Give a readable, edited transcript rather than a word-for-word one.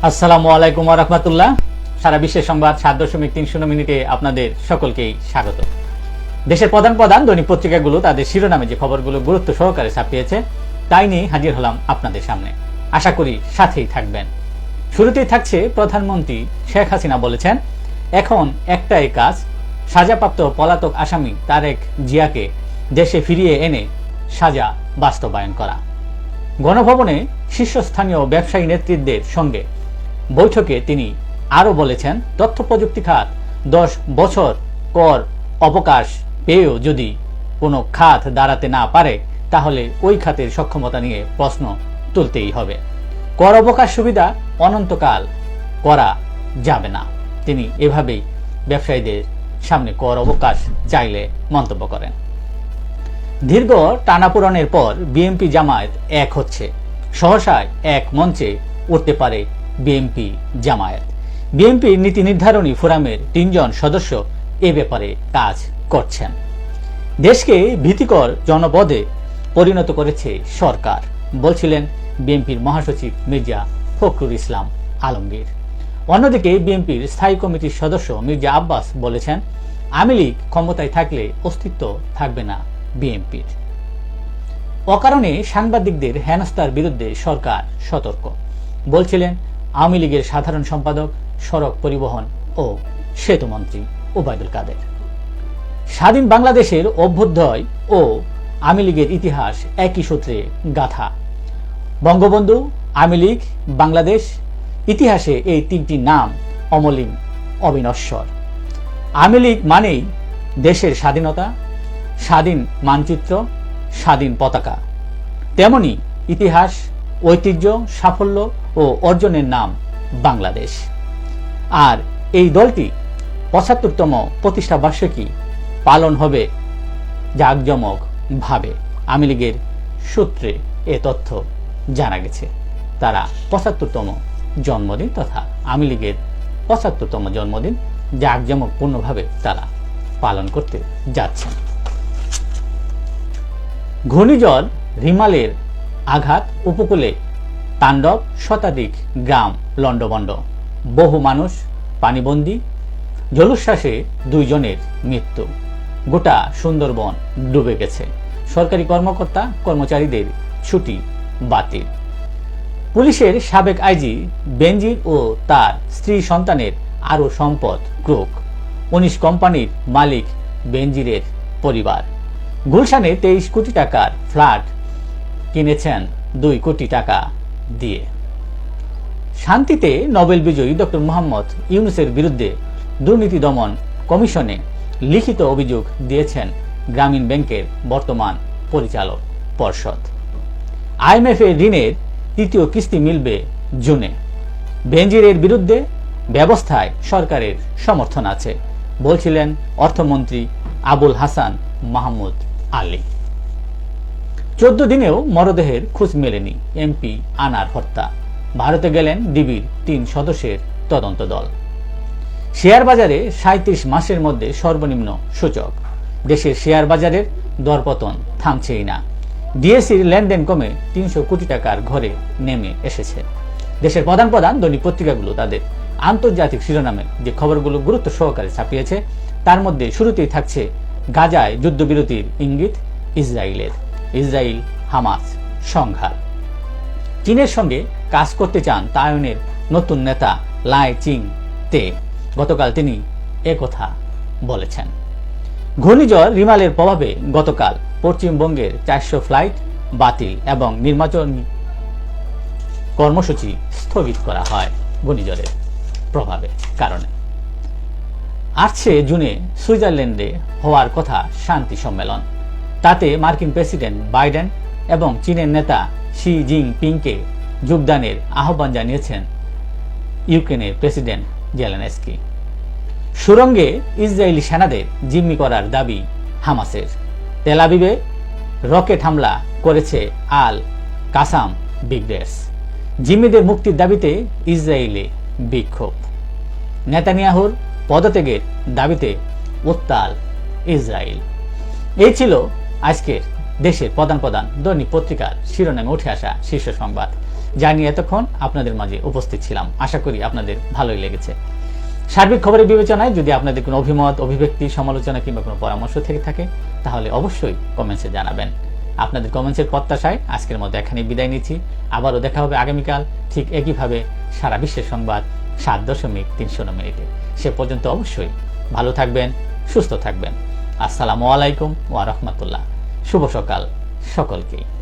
আসসালামু আলাইকুম ওয়া রাহমাতুল্লাহ। সারা বিশ্বের সংবাদ 7.30 মিনিটে আপনাদের সকলকেই স্বাগত। দেশের প্রধান প্রধান দৈনিক পত্রিকাগুলো তাদের শিরোনামে যে খবরগুলো গুরুত্ব সহকারে ছাপিয়েছে তাই নিয়ে হাজির হলাম আপনাদের সামনে। আশা করি সাথেই থাকবেন। শুরুতেই থাকছে প্রধানমন্ত্রী শেখ হাসিনা বলেছেন, এখন একটাই কাজ, সাজাপ্রাপ্ত পলাতক আসামি তারেক জিয়াকে দেশে ফিরিয়ে এনে সাজা বাস্তবায়ন করা। গণভবনে শীর্ষস্থানীয় ব্যবসায়ী নেতৃত্বের সঙ্গে বৈঠকে তিনি আরও বলেছেন, তথ্য প্রযুক্তি খাত 10 বছর কর অবকাশ পেয়েও যদি কোনো খাত দাঁড়াতে না পারে তাহলে ওই খাতের সক্ষমতা নিয়ে প্রশ্ন তুলতেই হবে। কর অবকাশ সুবিধা অনন্তকাল করা যাবে না। তিনি এভাবেই ব্যবসায়ীদের সামনে কর অবকাশ চাইলে মন্তব্য করেন। দীর্ঘ টানাপোড়েনের পর বিএনপি জামায়াত এক হচ্ছে। সহসায় এক মঞ্চে উঠতে পারে বিএনপি জামায়াত। বিএনপির নীতি নির্ধারণী ফোরামের 3 জন সদস্য এ ব্যাপারে কাজ করছেন। দেশকে ভীতিকর জনপদে পরিণত করেছে সরকার, বলছিলেন বিএনপির মহাসচিব মির্জা ফখরুল ইসলাম আলমগীর। অন্যদিকে বিএনপির স্থায়ী কমিটির সদস্য মির্জা আব্বাস বলেছেন, আওয়ামী লীগ ক্ষমতায় থাকলে অস্তিত্ব থাকবে না বিএনপির। অকারণে সাংবাদিকদের হেনস্থার বিরুদ্ধে সরকার সতর্ক, বলছিলেন আওয়ামী লীগের সাধারণ সম্পাদক, সড়ক পরিবহন ও সেতুমন্ত্রী ওবায়দুল কাদের। স্বাধীন বাংলাদেশের অভ্যুদয় ও আওয়ামী লীগের ইতিহাস একই সূত্রে গাথা। বঙ্গবন্ধু, আওয়ামী লীগ, বাংলাদেশ ইতিহাসে এই 3টি নাম অমলিন, অবিনশ্বর। আওয়ামী লীগ মানেই দেশের স্বাধীনতা, স্বাধীন মানচিত্র, স্বাধীন পতাকা। তেমনি ইতিহাস, ঐতিহ্য, সাফল্য ও অর্জনের নাম বাংলাদেশ। আর এই দলটি 75তম প্রতিষ্ঠা বার্ষিকী পালন হবে জাঁকজমক ভাবে। আওয়ামী লীগের সূত্রে এ তথ্য জানা গেছে। তারা 75তম জন্মদিন তথা আওয়ামী লীগের 75তম জন্মদিন জাঁকজমকপূর্ণভাবে তারা পালন করতে যাচ্ছেন। ঘূর্ণিঝড় রিমালের আঘাত, উপকূলে তাণ্ডব, শতাধিক গ্রাম লণ্ডভণ্ড, বহু মানুষ পানিবন্দী, জলোচ্ছ্বাসে 2 জনের মৃত্যু, গোটা সুন্দরবন ডুবে গেছে। সরকারি কর্মকর্তা কর্মচারীদের ছুটি বাতিল। পুলিশের সাবেক আইজি বেনজির ও তার স্ত্রী সন্তানের আরও সম্পদ ক্রোক। 19 কোম্পানির মালিক বেনজিরের পরিবার। গুলশানে 23 কোটি টাকার ফ্ল্যাট কিনেছেন 2 কোটি টাকা দিয়ে। শান্তিতে নোবেল বিজয়ী ডক্টর মোহাম্মদ ইউনূসের বিরুদ্ধে দুর্নীতি দমন কমিশনে লিখিত অভিযোগ দিয়েছেন গ্রামীণ ব্যাংকের বর্তমান পরিচালক পর্ষদ। আইএমএফ এর ঋণের 3য় কিস্তি মিলবে জুনে। বেনজিরের বিরুদ্ধে ব্যবস্থায় সরকারের সমর্থন আছে, বলছিলেন অর্থমন্ত্রী আবুল হাসান মাহমুদ আলী। 14 দিনেও মরদেহের খোঁজ মেলেনি এমপি আনার হত্যা। ভারতে গেলেন ডিবির 3 সদস্যের তদন্ত দল। শেয়ার বাজারে 37 মাসের মধ্যে সর্বনিম্ন সূচক। দেশের শেয়ার বাজারের দরপতন থামছেই না। ডিএসসির লেনদেন কমে 300 কোটি টাকার ঘরে নেমে এসেছে। দেশের প্রধান প্রধান দৈনিক পত্রিকাগুলো তাদের আন্তর্জাতিক শিরোনামে যে খবরগুলো গুরুত্ব সহকারে ছাপিয়েছে তার মধ্যে শুরুতেই থাকছে গাজায় যুদ্ধবিরতির ইঙ্গিত ইসরায়েলের। ইসরায়েল হামাস সংঘাত। চীনের সঙ্গে কাজ করতে চান তাইওয়ানের নতুন নেতা লাই চিং তে। গতকাল তিনি একথা বলেছেন। ঘূর্ণিঝড় রিমালের প্রভাবে গতকাল পশ্চিমবঙ্গের 400 ফ্লাইট বাতিল এবং নির্বাচনী কর্মসূচি স্থগিত করা হয় ঘূর্ণিঝড়ের প্রভাবে কারণে। আসছে জুনে সুইজারল্যান্ডে হওয়ার কথা শান্তি সম্মেলন। তাতে মার্কিন প্রেসিডেন্ট বাইডেন এবং চীনের নেতা শি জিনপিংকে যোগদানের আহ্বান জানিয়েছেন ইউক্রেনের প্রেসিডেন্ট জেলেনস্কি। সুরঙ্গে ইসরায়েলি সেনাদের জিম্মি করার দাবি হামাসের। তেল আবিবে রকেট হামলা করেছে আল কাসাম ব্রিগেডস। জিম্মিদের মুক্তির দাবিতে ইসরায়েলে বিক্ষোভ। নেতানিয়াহুর পদত্যাগের দাবিতে উত্তাল ইসরায়েল। এই ছিল আজকের দেশের প্রধান প্রধান দৈনিক পত্রিকার শিরোনামে উঠে আসা শীর্ষ সংবাদ। যা নিয়ে এতক্ষণ আপনাদের মাঝে উপস্থিত ছিলাম। আশা করি আপনাদের ভালোই লেগেছে। সার্বিক খবরের বিবেচনায় যদি আপনাদের কোনো অভিমত, অভিব্যক্তি, সমালোচনা কিংবা কোনো পরামর্শ থেকে থাকে তাহলে অবশ্যই কমেন্টসে জানাবেন। আপনাদের কমেন্টসের প্রত্যাশায় আজকের মতো এখানেই বিদায় নিচ্ছি। আবারও দেখা হবে আগামীকাল ঠিক একইভাবে সারা বিশ্বের সংবাদ 7.3 মিনিটে। সে পর্যন্ত অবশ্যই ভালো থাকবেন, সুস্থ থাকবেন। আসসালামু আলাইকুম ওয়া রাহমাতুল্লাহ। শুভ সকাল সকলকেই।